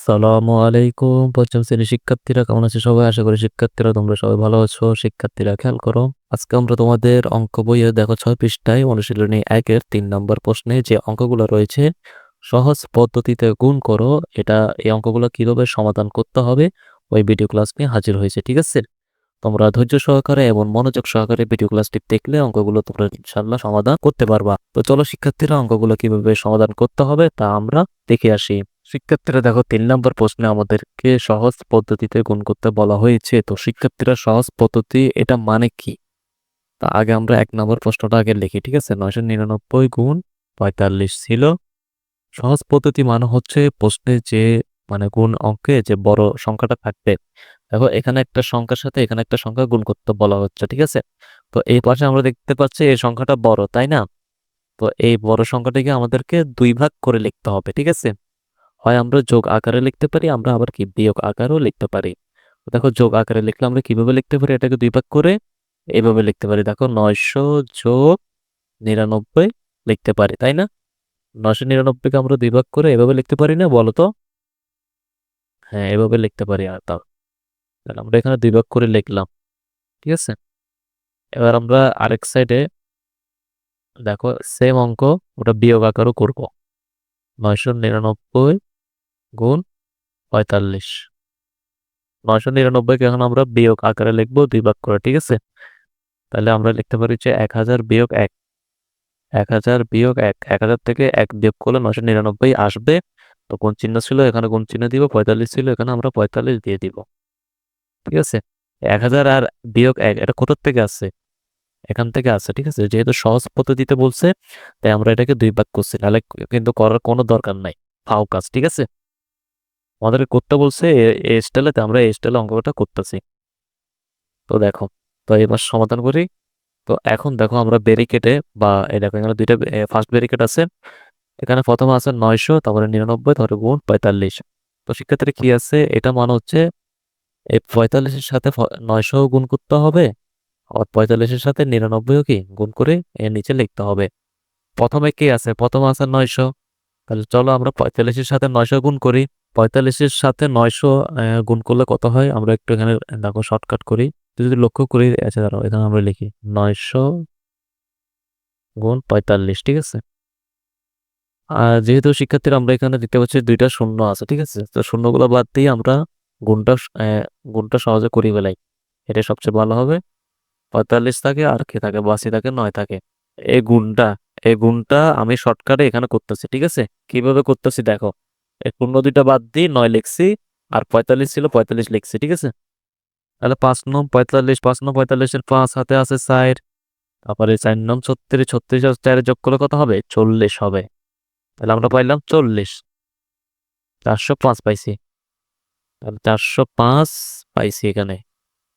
আসসালামু আলাইকুম পঞ্চম শ্রেণীর শিক্ষার্থীরা কেমন আছে সবাই? আশা করি শিক্ষার্থীরা তোমরা সবাই ভালো আছো। শিক্ষার্থীরা খেয়াল করো, আজকে আমরা তোমাদের অঙ্ক বইয়ে দেখো 6 পৃষ্ঠায় অনুশীলনী 1-এর 3 নম্বর প্রশ্নে যে অঙ্কগুলো রয়েছে সহজ পদ্ধতিতে গুণ করো, এই অঙ্কগুলো কিভাবে সমাধান করতে হবে ওই ভিডিও ক্লাস নিয়ে হাজির হয়েছে। ঠিক আছে, তোমরা ধৈর্য সহকারে এবং মনোযোগ সহকারে ভিডিও ক্লাসটি দেখলে অঙ্কগুলো তোমরা ইনশাল্লাহ সমাধান করতে পারবা। তো চলো শিক্ষার্থীরা, অঙ্কগুলো কিভাবে সমাধান করতে হবে তা আমরা দেখে আসি। শিক্ষার্থীরা দেখো, 3 নম্বর প্রশ্নে আমাদেরকে সহজ পদ্ধতিতে গুণ করতে বলা হয়েছে। তো শিক্ষার্থীরা, সহজ পদ্ধতি এটা মানে কি? তা আগে আমরা 1 নম্বর প্রশ্নটা আগে লিখি। ঠিক আছে, 999 গুণ 45 ছিল। সহজ পদ্ধতি মানে হচ্ছে প্রশ্নে যে গুণ অঙ্কে যে বড় সংখ্যাটা থাকবে। দেখো, এখানে একটা সংখ্যার সাথে এখানে একটা সংখ্যা গুণ করতে বলা হচ্ছে। ঠিক আছে, তো এই পাশে আমরা দেখতে পাচ্ছি এই সংখ্যাটা বড়, তাই না? তো এই বড় সংখ্যাটিকে আমাদেরকে 2 ভাগ করে লিখতে হবে। ঠিক আছে, হয় আমরা যোগ আকারে লিখতে পারি, আমরা আবার কি বিয়োগ আকারেও লিখতে পারি। তো দেখো, যোগ আকারে লিখলে আমরা কিভাবে লিখতে পারি? এটাকে 2 ভাগ করে এইভাবে লিখতে পারি। দেখো, 900 যোগ 99 লিখতে পারি, তাই না? 999কে আমরা 2 ভাগ করে এভাবে লিখতে পারি না, বলো তো? হ্যাঁ, এভাবে লিখতে পারি। আর তাহলে আমরা এখানে 2 ভাগ করে লিখলাম। ঠিক আছে, এবার আমরা আরেক সাইডে দেখো সেম অঙ্ক, ওটা বিয়োগ আকারও করব। 999 গুণ 45, 999কে এখন আমরা বিয়োগ আকারে লিখবো 2 ভাগ করে। ঠিক আছে, তাহলে আমরা লিখতে পারি যে 1000-1, 1000-1, 1000 থেকে 1 বিয়োগ করলে 999 আসবে। তো গুণ চিহ্ন ছিল, এখানে গুণ চিহ্ন দিব। 45 ছিল, এখানে আমরা 45 দিয়ে দিব। ঠিক আছে, 1000 আর -1 এটা কোথা থেকে আসছে? এখান থেকে আসছে। ঠিক আছে, যেহেতু সহজ পদ্ধতিতে বলছে তাই আমরা এটাকে 2 ভাগ করছি, নাহলে কিন্তু করার কোনো দরকার নাই, ফাও কাজ। ঠিক আছে, আমাদের করতে বলছে এই স্টাইলে, আমরা এই স্টাইলে অঙ্কটা করতেছি। তো দেখো, তো এবার সমাধান করি। তো এখন দেখো, আমরা ব্যারিকেডে বা এই দেখো এখানে দুইটা ফার্স্ট ব্যারিকেড আছে। এখানে প্রথমে আছে 900, তারপরে 99, তারপরে গুণ 45। তো শিক্ষার্থীরা কি আছে? এটা মানে হচ্ছে এই 45-এর সাথে 900 গুণ করতে হবে, আর 45-এর সাথে 99ও কি গুণ করে এর নিচে লিখতে হবে। প্রথমে কি আছে? প্রথমে আছে 900। তাহলে চলো আমরা 45-এর সাথে 900 গুণ করি। 45-এর সাথে 900 গুণ করলে কত হয়? আমরা একটু এখানে দেখো শর্টকাট করি। তো যদি লক্ষ্য করি, আচ্ছা দাঁড়াও, এখানে আমরা লিখি 900 গুণ 45। ঠিক আছে, আর যেহেতু শিক্ষার্থীরা আমরা এখানে দেখতে পাচ্ছি 2টা শূন্য আছে। ঠিক আছে, তো শূন্যগুলো বাদ দিয়ে আমরা গুণটা গুণটা সহজে করি ফেলাই, এটা সবচেয়ে ভালো হবে। 45 থাকে আর কি থাকে? 82 থাকে, 9 থাকে। এই গুণটা এই গুণটা আমি শর্টকাটে এখানে করতেছি। ঠিক আছে, কিভাবে করতেছি দেখো, এই শূন্য 2টা বাদ দিয়ে 9 লিখছি, আর 45 ছিল 45 লিখছি। ঠিক আছে, তাহলে 5×9=45, 5×9=45, 5 হাতে আছে 4, তারপরে 4×9=36, 36 আর 4 যোগ করলে কত হবে? 40 হবে। তাহলে আমরা পাইলাম 40, 405 পাইছি। তাহলে 405 পাইছি। এখানে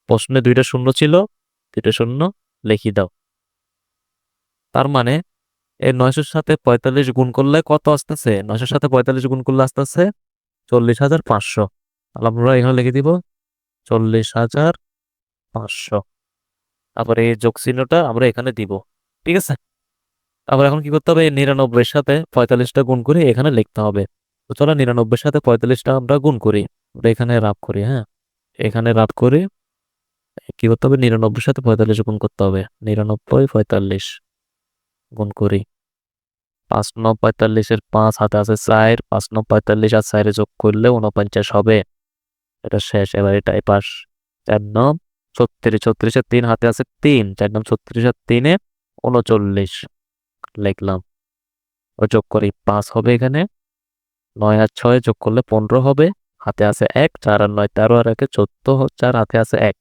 প্রশ্নে 2টা শূন্য ছিল, 2টা শূন্য লিখি দাও। তার মানে এই 900-র সাথে 45 গুণ করলে কত আসতেছে? 900-র সাথে 45 গুণ করলে আসতেছে 40,500। তাহলে আমরা এখানে লিখে দিব 40,500। তারপরে এই যোগ চিহ্নটা আমরা এখানে দিব। ঠিক আছে, তারপর এখন কি করতে হবে? 99-এর সাথে 45টা গুণ করে এখানে লিখতে হবে। তো চলো 99-এর সাথে 45টা আমরা গুণ করি, আমরা এখানে রাফ করি। হ্যাঁ, এখানে রাফ করে কি করতে হবে? 99-এর সাথে 45 গুণ করতে হবে। 99, 45 গুণ করি। 5×9=45, 5 হাতে আছে 4, 5×9=45 আর 4 যোগ করলে 49 হবে। এটা শেষ। এবার এটা এই পাশ। 4×9=36, 36 এর 3 হাতে আছে 3, 4×9=36 আর 3-এ 39 লিখলাম। ও যোগ করি 5 হবে এখানে। 9 আর 6 যোগ করলে 15 হবে, হাতে আছে 1, 4 আর 9 13 আর 1 14 হচ্ছে, আর হাতে আছে 1,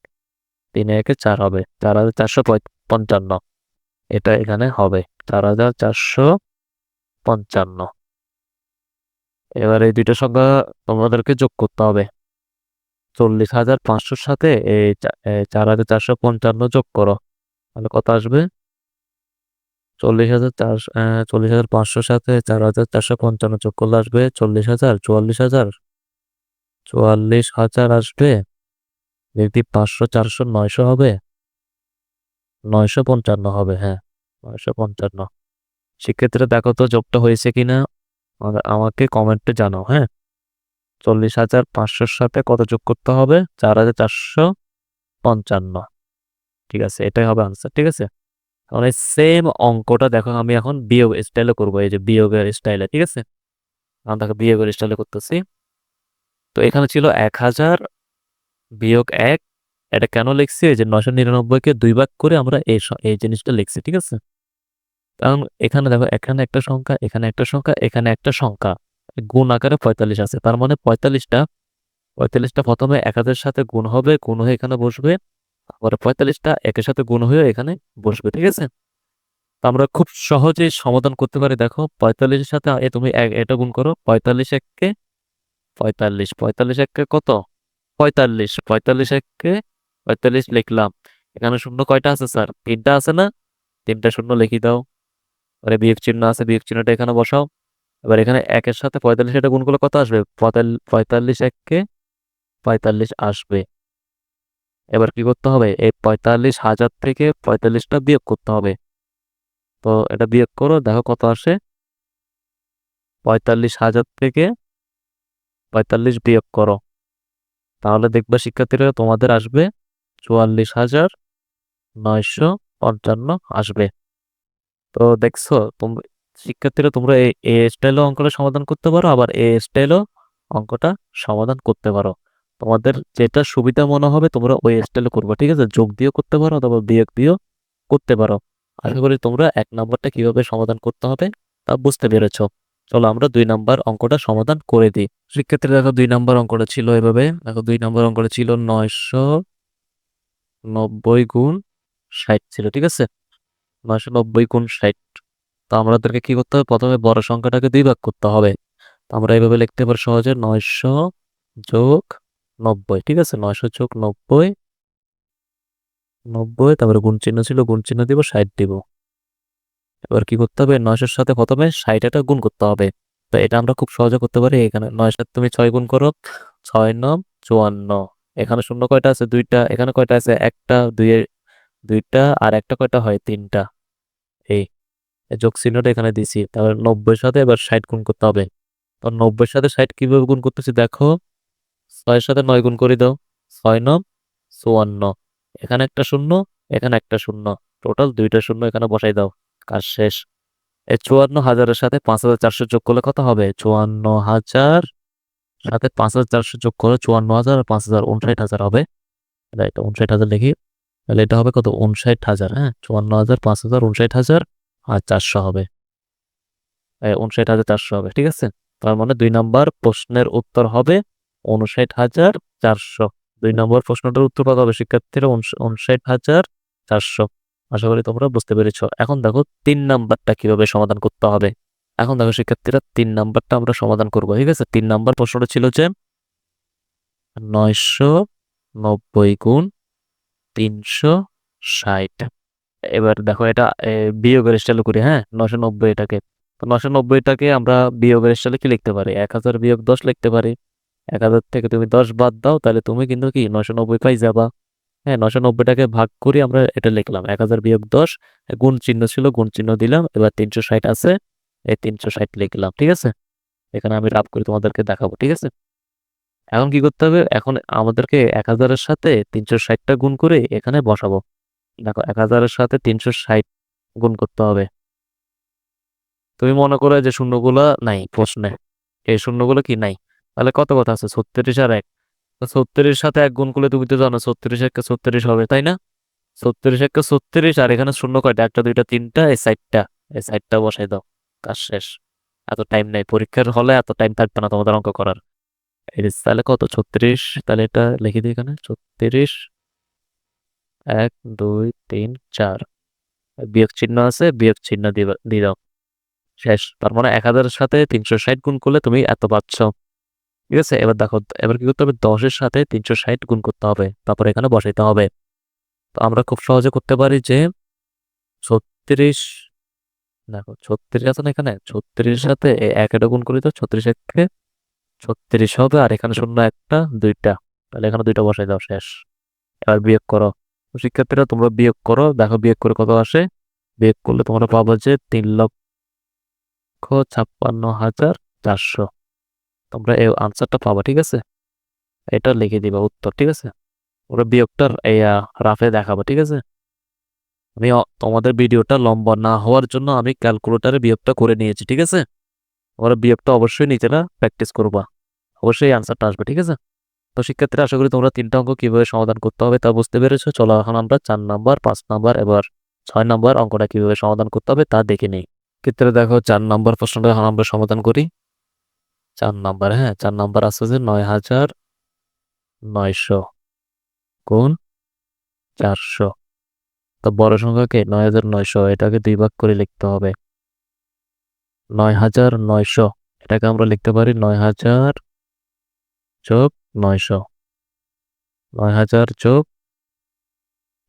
3 এ 1 4 হবে, 4,455। এটা এখানে হবে 4,455। এবার এই 2টা সংখ্যা তোমাদেরকে যোগ করতে হবে। 40,500-র সাথে এই 4,455 যোগ করো, তাহলে কত আসবে? 40,500-র সাথে 4,455 যোগ করলে আসবে 40,000, 44,000, 44,000 আসবে। দেখি 500, 400, 900 হবে, 955 হবে। হ্যাঁ, 955। শিক্ষার্থীরা দেখো তো যোগটা হয়েছে কিনা, আমাকে কমেন্টে জানাও। হ্যাঁ, 40,500-র সাথে কত যোগ করতে হবে? 4,455। ঠিক আছে, এটাই হবে আনসার। ঠিক আছে, এখন এই সেম অঙ্কটা দেখো আমি এখন বিয়োগ স্টাইলে করবো, এই যে বিয়োগের স্টাইলে। ঠিক আছে, আমি দেখো বিয়োগের স্টাইলে করতেছি। তো এখানে ছিল 1,000-1, এটা কেন লিখছি? এই যে 999-কে 2 ভাগ করে আমরা এই জিনিসটা লিখছি। ঠিক আছে, কারণ এখানে দেখো, এখানে একটা সংখ্যা, এখানে একটা সংখ্যা, এখানে একটা সংখ্যা, গুণ আকারে 45 আছে। তার মানে 45টা প্রথমে 1,000 সাথে গুণ হবে, গুণ হয়ে এখানে বসবে, আবার 45টা 1-এর সাথে গুণ হয়ে এখানে বসবে। ঠিক আছে, তো আমরা খুব সহজেই সমাধান করতে পারি। দেখো 45-এর সাথে তুমি এটা গুণ করো, 45 45, 45 কত? 45, 45 লিখলাম। এখানে শূন্য কয়টা আছে স্যার? 3টা আছে না? 3টা শূন্য লিখি দাও। এবারে বিয়োগ চিহ্ন আছে, বিয়োগ চিহ্নটা এখানে বসাও। এবার এখানে 1-এর সাথে 45 এটা গুণ করলে কত আসবে? 45 আসবে। এবার কি করতে হবে? এই 45,000 থেকে 45টা বিয়োগ করতে হবে। তো এটা বিয়োগ করো, দেখো কত আসে। 45,000 থেকে 45 বিয়োগ করো, তাহলে দেখবে শিক্ষার্থীরা তোমাদের আসবে 44,955 আসবে। তো দেখছো শিক্ষার্থীরা, তোমরা এ স্টাইলও অঙ্কটা সমাধান করতে পারো, আবার এ স্টাইলও অঙ্কটা সমাধান করতে পারো। তোমাদের যেটা সুবিধা মনে হবে তোমরা ওই স্টাইলে করবে। ঠিক আছে, যোগ দিয়েও করতে পারো অথবা বিয়োগ দিয়েও করতে পারো। আশা করি তোমরা 1 নাম্বারটা কিভাবে সমাধান করতে হবে তা বুঝতে পেরেছো। চলো আমরা 2 নাম্বার অঙ্কটা সমাধান করে দিই। শিক্ষার্থীরা দেখো 2 নাম্বার অঙ্কটা ছিল এভাবে। দেখো 2 নাম্বার অঙ্কটা ছিল 990 গুণ 60 ছিল। ঠিক আছে, 990 গুণ 60। তো আমাদেরকে কি করতে হবে? প্রথমে বড় সংখ্যাটাকে 2 ভাগ করতে হবে। তো আমরা এইভাবে লিখতে পারি সহজে, 900 যোগ 90। ঠিক আছে, 900 যোগ 90, 90, তারপরে গুণ চিহ্ন ছিল, গুণ চিহ্ন দিব, 60 দিব। এবার কি করতে হবে? 900-র সাথে প্রথমে 60টা গুণ করতে হবে। তো এটা আমরা খুব সহজে করতে পারি। এখানে 9 সাথে তুমি 6 গুণ করো, 6 9 54। এখানে শূন্য কয়টা আছে? 2টা। এখানে কয়টা আছে? একটা, 2টা, আর একটা কয়টা হয়? 3টা। এই যোগ চিহ্নটা এখানে দিছি। তাহলে 90-এর সাথে এবার 60 গুণ করতে হবে। তো 90-এর সাথে 60 কিভাবে গুণ করতেছি দেখো, 6-এর সাথে 9 গুণ করে দাও, 6 9 54। এখানে একটা শূন্য, এখানে একটা শূন্য, টোটাল 2টা শূন্য এখানে বসাই দাও, কাজ শেষ। এই 54,000-এর সাথে 5,400 যোগ করলে কত হবে? 54,000 সাথে 5,400 যোগ করো, 54,000 আর 5,000 59,000 হবে। এটা 59,000 লিখি, তাহলে এটা হবে কত? 59,000। হ্যাঁ, 54,000, 5,000, 59,000 আর 400 হবে। 59,400 হবে। ঠিক আছে, তার মানে 2 নাম্বার প্রশ্নের উত্তর হবে 59,400। 2 নম্বর প্রশ্নটার উত্তর কত হবে শিক্ষার্থীরা? 59,400। আশা করি তোমরা বুঝতে পেরেছো। এখন দেখো 3 নাম্বারটা কিভাবে সমাধান করতে হবে। এখন দেখো শিক্ষার্থীরা, 3 নাম্বারটা আমরা সমাধান করবো। ঠিক আছে, 3 নাম্বার প্রশ্নটা ছিল যে 990 গুণ 360। এবার দেখো এটা বিয়োগের স্টাইলে করি। হ্যাঁ, 990 এটাকে, তো 990টাকে আমরা বিয়োগের স্টাইলে কি লিখতে পারি? 1,000 বিয়োগ 10 লিখতে পারি। 1,000 থেকে তুমি 10 বাদ দাও, তাহলে তুমি কিন্তু কি 990 পাই যাবা। হ্যাঁ, 990টাকে ভাগ করি আমরা, এটা লিখলাম 1,000 বিয়োগ 10, গুণ চিহ্ন ছিল, গুণ চিহ্ন দিলাম। এবার 360 আছে, এই 360 লিখলাম। ঠিক আছে, এখানে আমি রাফ করে তোমাদেরকে দেখাবো। ঠিক আছে, এখন কি করতে হবে? এখন আমাদেরকে 1,000-এর সাথে 360টা গুণ করে এখানে বসাবো। দেখো 1,000-এর সাথে 360 গুণ করতে হবে। তুমি মনে করো যে শূন্যগুলা নাই প্রশ্নে, এই শূন্যগুলো কি নাই, তাহলে কত কথা আছে? 36 আর 1। 36 সাথে 1 গুণ করলে তুমি তো জানো 36 1 36 হবে, তাই না? 36 1 36, আর এখানে শূন্য কয়টা? একটা, দুইটা, তিনটা, এই 4টা, এই 4টা বসাই দাও, কাজ শেষ। এত টাইম নেই, পরীক্ষার হলে এত টাইম থাকবে না তোমাদের অঙ্ক করার। তাহলে কত? 36, তাহলে এটা লিখে দিই এখানে, 36, 1 2 3 4, বিয়োগ চিহ্ন আছে, বিয়োগ চিহ্ন দিয়ে দাও, শেষ। তার মানে 1,000-এর সাথে 360 গুণ করলে তুমি এত পাচ্ছ। ঠিক আছে, এবার দেখো, এবার কি করতে হবে? 10-এর সাথে 360 গুণ করতে হবে, তারপর এখানে বসাইতে হবে। তো আমরা খুব সহজে করতে পারি যে 36, দেখো 36 আছে না এখানে, 36-এর সাথে 1 এটা গুণ করি, তো 36 1 36 হবে, আর এখানে শূন্য একটা, 2টা, তাহলে এখানে 2টা বসাই দাও, শেষ। এবার বিয়োগ করো। তো শিক্ষার্থীরা তোমরা বিয়োগ করো, দেখো বিয়োগ করে কত আসে। বিয়োগ করলে তোমরা পাবো যে 3,56,400। তোমরা এই আনসারটা পাবা, ঠিক আছে? এটা লিখে দিবা উত্তর, ঠিক আছে? ওরা বিয়োগটার এই রাফে দেখাবো, ঠিক আছে? আমি তোমাদের ভিডিওটা লম্বা না হওয়ার জন্য আমি ক্যালকুলেটারে বিয়োগটা করে নিয়েছি, ঠিক আছে? ওরা বিয়োগটা অবশ্যই নিজেরা প্র্যাকটিস করবা, অবশ্যই আনসারটা আসবে, ঠিক আছে? তো শিক্ষার্থীরা, আশা করি তোমরা 3টা অঙ্ক কিভাবে সমাধান করতে হবে তা বুঝতে পেরেছো। চলো এখন আমরা 4 নাম্বার, 5 নাম্বার, এবার 6 নাম্বার অঙ্কটা কিভাবে সমাধান করতে হবে তা দেখে নিই। ক্ষেত্রে দেখো 4 নাম্বার প্রশ্নটা এখন আমরা সমাধান করি। 4 নাম্বার, হ্যাঁ, 4 নাম্বার আছে যে 9,900 গুণ 400। তো বড় সংখ্যাকে 9,900, এটাকে 2 ভাগ করে লিখতে হবে। 9,900, এটাকে আমরা লিখতে পারি 9,000 যোগ 900, 9,000 যোগ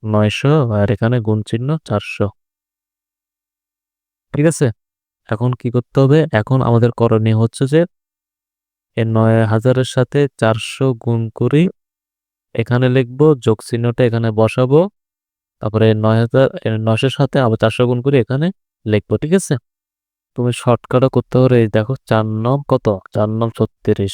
900, আর এখানে গুণ চিহ্ন 400, ঠিক আছে? এখন কি করতে হবে? এখন আমাদের করণীয় হচ্ছে যে এই 9,000-এর সাথে 400 গুণ করি, এখানে লিখবো, যোগ চিহ্নটা এখানে বসাবো, তারপরে 9,000 900-এর সাথে আবার 400 গুণ করে এখানে লিখবো, ঠিক আছে? তুমি শর্টকাটও করতে পারো। এই দেখো 4 নং কত, 4 নং 36,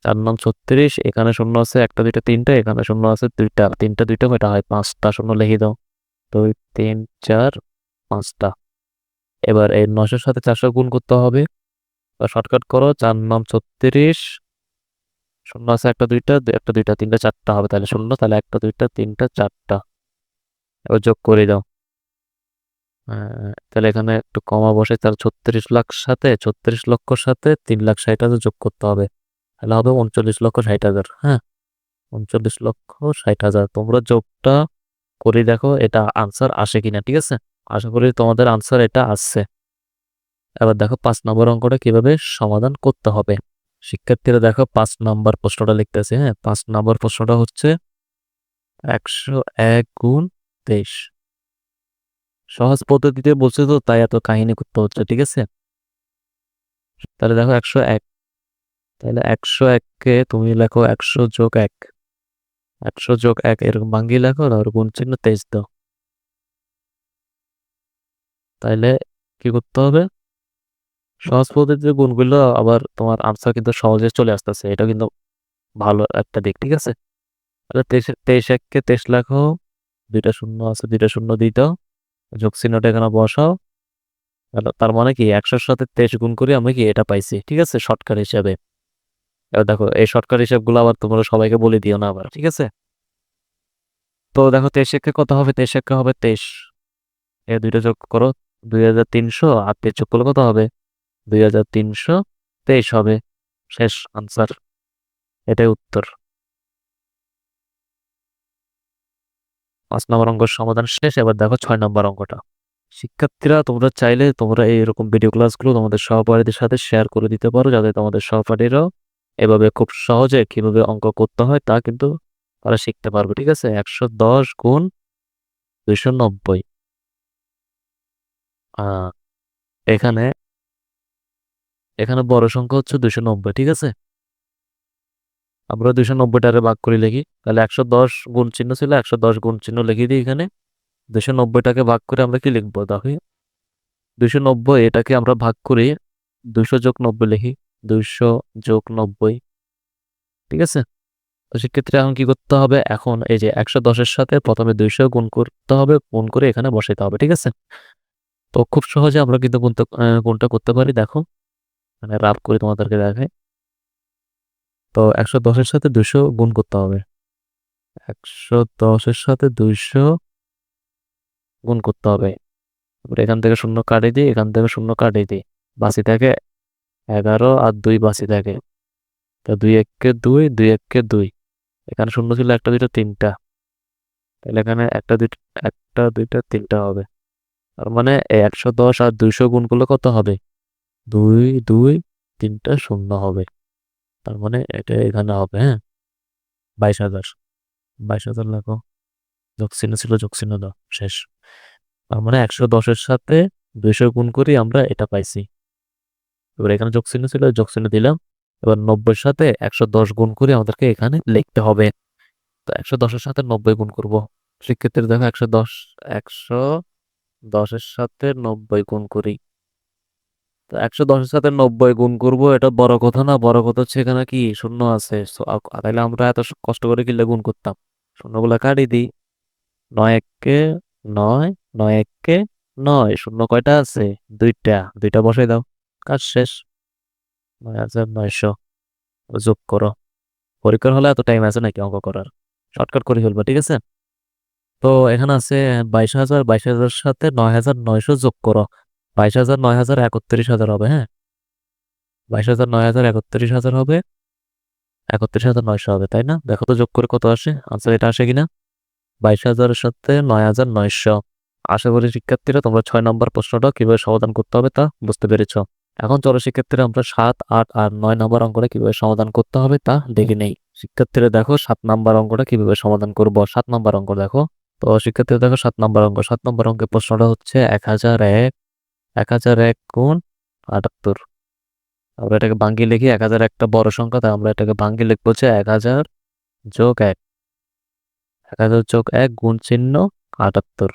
4 নং 36, এখানে শূন্য আছে 1 2 3টা, এখানে শূন্য আছে 2টা, 3টা 2টা কয়টা হয়, 5টা শূন্য লিখে দাও। 2 3 4 5টা। এবার এই 900-এর সাথে 400 গুণ করতে হবে, শর্টকাট করো, 4 নং 36, শূন্য আছে 1 2টা, 1 2টা 3টা 4টা হবে, তাহলে শূন্য, তাহলে 1 2টা 3টা 4টা, এবার যোগ করে দাও। তাহলে এখানে একটু কমা বসে, তাহলে 36 লক্ষর সাথে 3,60,000 যোগ করতে হবে, তাহলে হবে 39,60,000। হ্যাঁ, 39,60,000। তোমরা যোগটা করে দেখো এটা আনসার আসে কিনা, ঠিক আছে? আশা করি তোমাদের আনসার এটা আসছে। এবার দেখো 5 নম্বর অঙ্কটা কিভাবে সমাধান করতে হবে। শিক্ষার্থীরা দেখো 5 নম্বর প্রশ্নটা লিখতেছে। হ্যাঁ, 5 নম্বর প্রশ্নটা হচ্ছে 101 গুণ 23। সহজ পদ্ধতিতে বলছে তো, তাই এত কাহিনী করতে হচ্ছে, ঠিক আছে? তাহলে দেখো 101, তাহলে 101-কে তুমি লেখো 100 যোগ 1, 100 যোগ 1 এরকম ভাঙ্গি লেখো, আর গুণ চিহ্ন 23 দাও। তাইলে কি করতে হবে? সহজ পদ্ধতিতে গুণগুলো আবার তোমার আনসার কিন্তু সহজে চলে আসতেছে, এটা কিন্তু ভালো একটা দিক, ঠিক আছে? তাহলে 23-1-কে 23 লেখো, 2টা শূন্য আছে, 2টা শূন্য দিয়ে দাও, যোগ চিহ্নটা এখানে বসাও। তার মানে কি 100-এর সাথে 23 গুণ করে আমি কি এটা পাইছি, ঠিক আছে, শর্টকাট হিসাবে। এবার দেখো এই শর্টকাট হিসাবগুলো আবার তোমরা সবাইকে বলে দিও না আবার, ঠিক আছে? তো দেখো 23-1-কে কত হবে, 23-1-কে হবে 23, এ দুইটা যোগ করো, 2,300, আর 23 যোগ করলে কত হবে, 2,323 হবে। শেষ আনসার, এটাই উত্তর। 5 নম্বর অঙ্কের সমাধান শেষ। এবার দেখো 6 নম্বর অঙ্কটা। শিক্ষার্থীরা, তোমরা চাইলে তোমরা এইরকম ভিডিও ক্লাসগুলো তোমাদের সহপাঠীদের সাথে শেয়ার করে দিতে পারো, যাতে তোমাদের সহপাঠীরাও এভাবে খুব সহজে কিভাবে অঙ্ক করতে হয় তা কিন্তু তারা শিখতে পারবে, ঠিক আছে? 110 গুণ 290। আহ এখানে এখানে বড় সংখ্যা হচ্ছে 290, ঠিক আছে? আমরা 290টারে ভাগ করে লিখি, তাহলে 110 গুণ চিহ্ন ছিল, 110 গুণ চিহ্ন লিখে দিই এখানে। 290টাকে ভাগ করে আমরা কি লিখবো দেখি, 290, এটাকে আমরা ভাগ করি 200 যোগ 90 লিখি, 200 যোগ 90, ঠিক আছে? তো সেক্ষেত্রে এখন কি করতে হবে, এখন এই যে 110-এর সাথে প্রথমে 200 গুণ করতে হবে, গুণ করে এখানে বসাইতে হবে, ঠিক আছে? তো খুব সহজে আমরা কিন্তু গুণটা করতে পারি, দেখো মানে রাফ করে তোমাদেরকে দেখাই। তো 110-এর সাথে 200 গুণ করতে হবে, 110-এর সাথে 200 গুণ করতে হবে। তারপরে এখান থেকে শূন্য কাটিয়ে দিই, এখান থেকে শূন্য কাটিয়ে দিই, বাঁচি থাকে 11 আর 2 বাঁচি থাকে। তো 2 1-কে 2, 2 1-কে 2, এখানে শূন্য ছিল 1 2 3টা, তাহলে এখানে 1 2 3টা হবে। তার মানে 110 আর 200 গুণ করলে কত হবে, 2 2 3টা শূন্য হবে। তার মানে এটা এখানে হবে, হ্যাঁ, 22,000। 22,000 লেখো, যোগ চিহ্ন ছিল, যোগ চিহ্ন দাও, শেষ। তার মানে 110-এর সাথে 200 গুণ করি আমরা এটা পাইছি। এবার এখানে যোগ চিহ্ন ছিল, যোগ চিহ্ন দিলাম। এবার 90-এর সাথে 110 গুণ করে আমাদেরকে এখানে লিখতে হবে। তো 110-এর সাথে 90 গুণ করব। সেক্ষেত্রে দেখো 110-এর সাথে 90 গুণ করি, তো 110-এর সাথে 90 গুণ করব, এটা বড় কথা না, বড় কথা হচ্ছে এখানে কি শূন্য আছে। তাহলে আমরা এত কষ্ট করে কিলে গুণ করতাম, শূন্যগুলা কাটি দিই। 9 × 9, 9 × 9, শূন্য কয়টা আছে? দুইটা, দুইটা বসাই দাও, কাজ শেষ। 9,900 যোগ করো। পরীক্ষার হলে এত টাইম আছে নাকি অঙ্ক করার? শর্টকাট করে ফেলবো, ঠিক আছে। তো এখানে আছে 22,000, 22,000 সাথে 9,900 যোগ করো। 22,000, 9,000, 31,000 হবে। হ্যাঁ, 22,000, 9,000, 31,000 হবে, 31,900 হবে, তাই না? দেখো তো যোগ করে কত আসে, আনসার এটা আসে কিনা। 22,000-এর সাথে 9,900। আশা করি শিক্ষার্থীরা তোমরা 6 নম্বর প্রশ্নটা কিভাবে সমাধান করতে হবে তা বুঝতে পেরেছ। এখন চলো শিক্ষার্থীরা আমরা 7, 8 আর 9 নম্বর অঙ্কটা কিভাবে সমাধান করতে হবে তা দেখে নেই। শিক্ষার্থীরা দেখো 7 নম্বর অঙ্কটা কিভাবে সমাধান করব। 7 নম্বর অঙ্ক দেখো। তো শিক্ষার্থীরা দেখো 7 নম্বর অঙ্ক। 7 নম্বর অঙ্কের প্রশ্নটা হচ্ছে 1001, 1001 গুণ 78। আমরা এটাকে ভাঙ্গি লিখি, 1000 একটা বড় সংখ্যা, তাই আমরা এটাকে ভাঙ্গি লিখবো হচ্ছে 1000 যোগ 1, 1000 যোগ 1 গুণ চিহ্ন 78।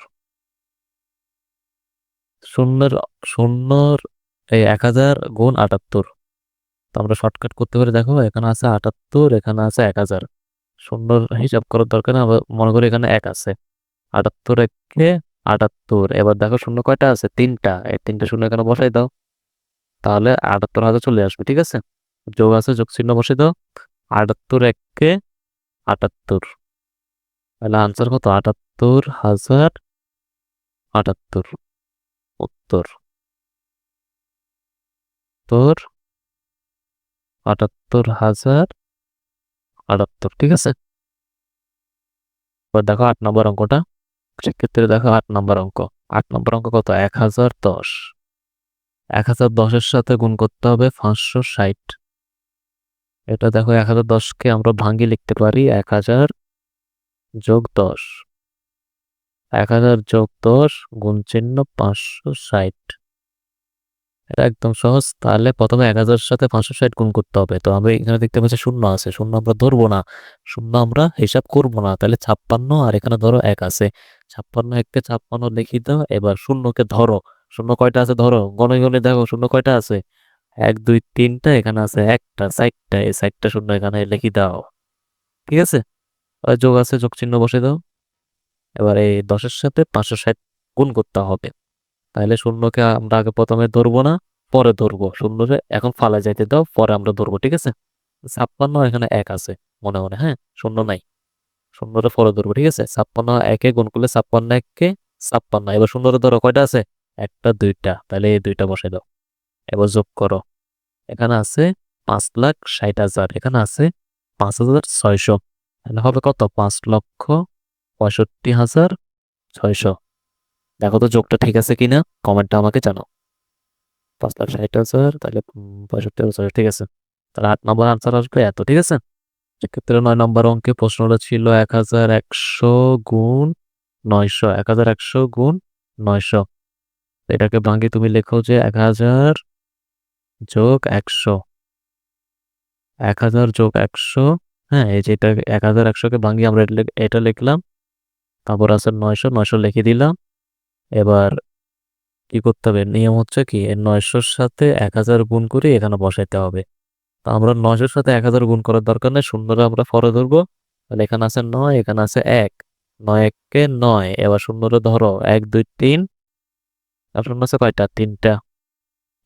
শূন্যর শূন্যর এই 1000 গুণ 78। তো আমরা শর্টকাট করতে পারি, দেখো এখানে আছে 78, এখানে আছে 1000। শূন্যর হিসাব করার দরকার না, আমরা মনে করি এখানে 1 আছে। 78 একে 78। এবার দেখো শূন্য কয়টা আছে? 3টা, এই 3টে শূন্য এখানে বসাই দাও, তাহলে 78,000 চলে আসবে, ঠিক আছে। যোগ আছে, যোগ চিহ্ন বসে দাও। 78 একে 78, তাহলে আনসার কত? 78,078। উত্তর তোর 78,078, ঠিক আছে। এবার দেখো 8 নম্বর অঙ্কটা। সেক্ষেত্রে দেখো 8 নম্বর অঙ্ক। 8 নম্বর অঙ্ক কত? 1010। 1010-এর সাথে গুণ করতে হবে 560। এটা দেখো 1010-কে আমরা ভাঙ্গি লিখতে পারি 1000 যোগ 10, 1000 যোগ 10 গুণ চিহ্ন 560। এটা একদম সহজ। তাহলে প্রথমে 1000-এর সাথে 560 গুণ করতে হবে। তো আমি এখানে দেখতে পাচ্ছি শূন্য আছে, শূন্য আমরা ধরবো না, শূন্য আমরা হিসাব করবো না। তাহলে 56, আর এখানে ধরো 1 আছে, 56 একে 56 লিখি দাও। এবার শূন্যকে ধরো, শূন্য কয়টা আছে ধরো, গণে গণে দেখো শূন্য কয়টা আছে। 1, 2, 3টা, এখানে আছে একটা, 4টা, এই 4টা শূন্য এখানে লিখি দাও, ঠিক আছে। আর যোগ আছে, যোগ চিহ্ন বসে দাও। এবার এই 10-এর সাথে 560 গুণ করতে হবে। তাহলে শূন্যকে আমরা আগে প্রথমে ধরবো না, পরে ধরবো। শূন্যকে এখন ফালা যাইতে দাও, পরে আমরা ধরবো, ঠিক আছে। 56, এখানে 1 আছে মনে মনে, হ্যাঁ, শূন্য নাই, শূন্যটা পরে ধরবো, ঠিক আছে। 56 একে গুণ করলে 56 একে 56। এবার শূন্যটা ধরো কয়টা আছে? একটা, দুইটা, তাহলে এই দুইটা বসে দাও। এবার যোগ করো, এখানে আছে 5,60,000, এখানে আছে 5,600, তাহলে হবে কত? 5,65,600। দেখো তো যোগটা ঠিক আছে কিনা, কমেন্টটা আমাকে জানাও। 5,60,000, তাহলে 65,600, ঠিক আছে। তাহলে 8 নম্বর আনসার আসবে এত, ঠিক আছে। সেক্ষেত্রে 9 নম্বর অঙ্কে প্রশ্নটা ছিল 1100 গুণ 900, 1100 গুণ 900। এটাকে ভাঙি তুমি লেখো যে 1000 যোগ 100, 1000 যোগ 100। হ্যাঁ, এই যে এটা 1100-কে ভাঙি আমরা এটা লিখলাম, তারপর আছে 900, 900 লিখে দিলাম। এবার কি করতে হবে, নিয়ম হচ্ছে কি, এই 900-র সাথে 1000 গুণ করে এখানে বসাইতে হবে। তো আমরা 900-র সাথে 1000 গুণ করার দরকার নেই, শূন্যটা আমরা পরে ধরবো। তাহলে এখানে আছে 9, এখানে আছে 1, 9 একে 9। এবার শূন্যটা ধরো 1, 2, 3, আর শূন্য আছে কয়টা? 3টা,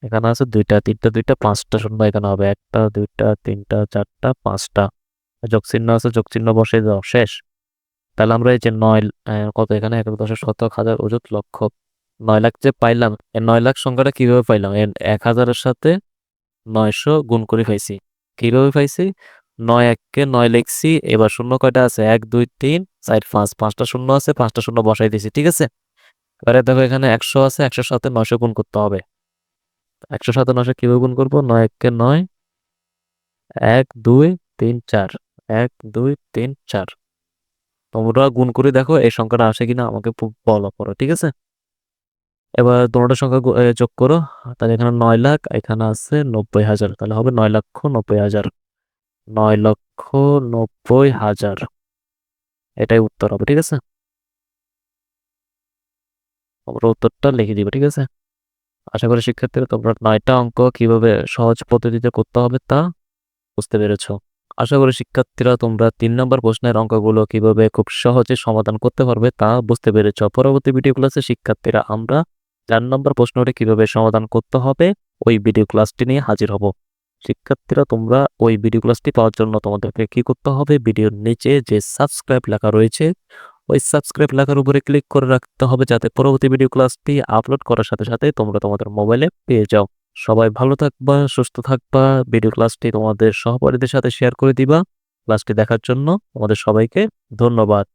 এখানে আছে 2টা, 3টা, 2টা, 5টা শূন্য এখানে হবে, 1টা, 2টা, 3টা, 4টা, 5টা। যোগ চিহ্ন আছে, যোগ চিহ্ন বসে দাও, শেষ। তাহলে আমরা এই যে 9 কত, এখানে 1, 10, শতক, হাজার, অযুত, লক্ষ, 9 লাখ যে পাইলাম, এই 9 লাখ সংখ্যাটা কিভাবে পাইলাম? 1000-এর সাথে 900 গুণ করে পাইছি। কিভাবে পাইছি? 9 একে 9 লিখছি, এবার শূন্য কয়টা আছে? 1, 2, 3, 4, 5, 5টা শূন্য আছে, 5টা শূন্য বসাই দিছি, ঠিক আছে। এবারে দেখো এখানে 100 আছে, 100-এর সাথে 900 গুণ করতে হবে। 100-এর সাথে 900 কিভাবে গুণ করবো? 9 একে 9, 1, 2, 3, 4, 1, 2, 3, 4। তোমরা গুণ করে দেখো এই সংখ্যাটা আসে কিনা, আমাকে বলো পরে, ঠিক আছে। এবার তোমাদের সংখ্যা যোগ করো। তাহলে এখানে 9 লাখ, এখানে আছে 90,000, তাহলে হবে 9,90,000, 9,90,000। এটাই উত্তর হবে, ঠিক আছে। আমরা উত্তরটা লিখে দিব, ঠিক আছে। আশা করি শিক্ষার্থীরা তোমরা 9টা অঙ্ক কিভাবে সহজ পদ্ধতিতে করতে হবে তা বুঝতে পেরেছ। আশা করি শিক্ষার্থীরা তোমরা 3 নম্বর প্রশ্নের অঙ্কগুলো কিভাবে খুব সহজে সমাধান করতে পারবে তা বুঝতে পেরেছ। পরবর্তী ভিডিও ক্লাসে শিক্ষার্থীরা আমরা 4 নম্বর প্রশ্নটি কিভাবে সমাধান করতে হবে ওই ভিডিও ক্লাসটি নিয়ে হাজির হব। শিক্ষার্থীরা তোমরা ওই ভিডিও ক্লাসটি পাওয়ার জন্য তোমাদেরকে কি করতে হবে, ভিডিওর নিচে যে সাবস্ক্রাইব লেখা রয়েছে ওই সাবস্ক্রাইব লেখার উপরে ক্লিক করে রাখতে হবে, যাতে পরবর্তী ভিডিও ক্লাসটি আপলোড করার সাথে সাথে তোমরা তোমাদের মোবাইলে পেয়ে যাও। সবাই ভালো থাকবা, সুস্থ থাকবা। ভিডিও ক্লাসটি তোমাদের সহপাঠীদের সাথে শেয়ার করে দিবা। ক্লাসটি দেখার জন্য তোমাদের সবাইকে ধন্যবাদ।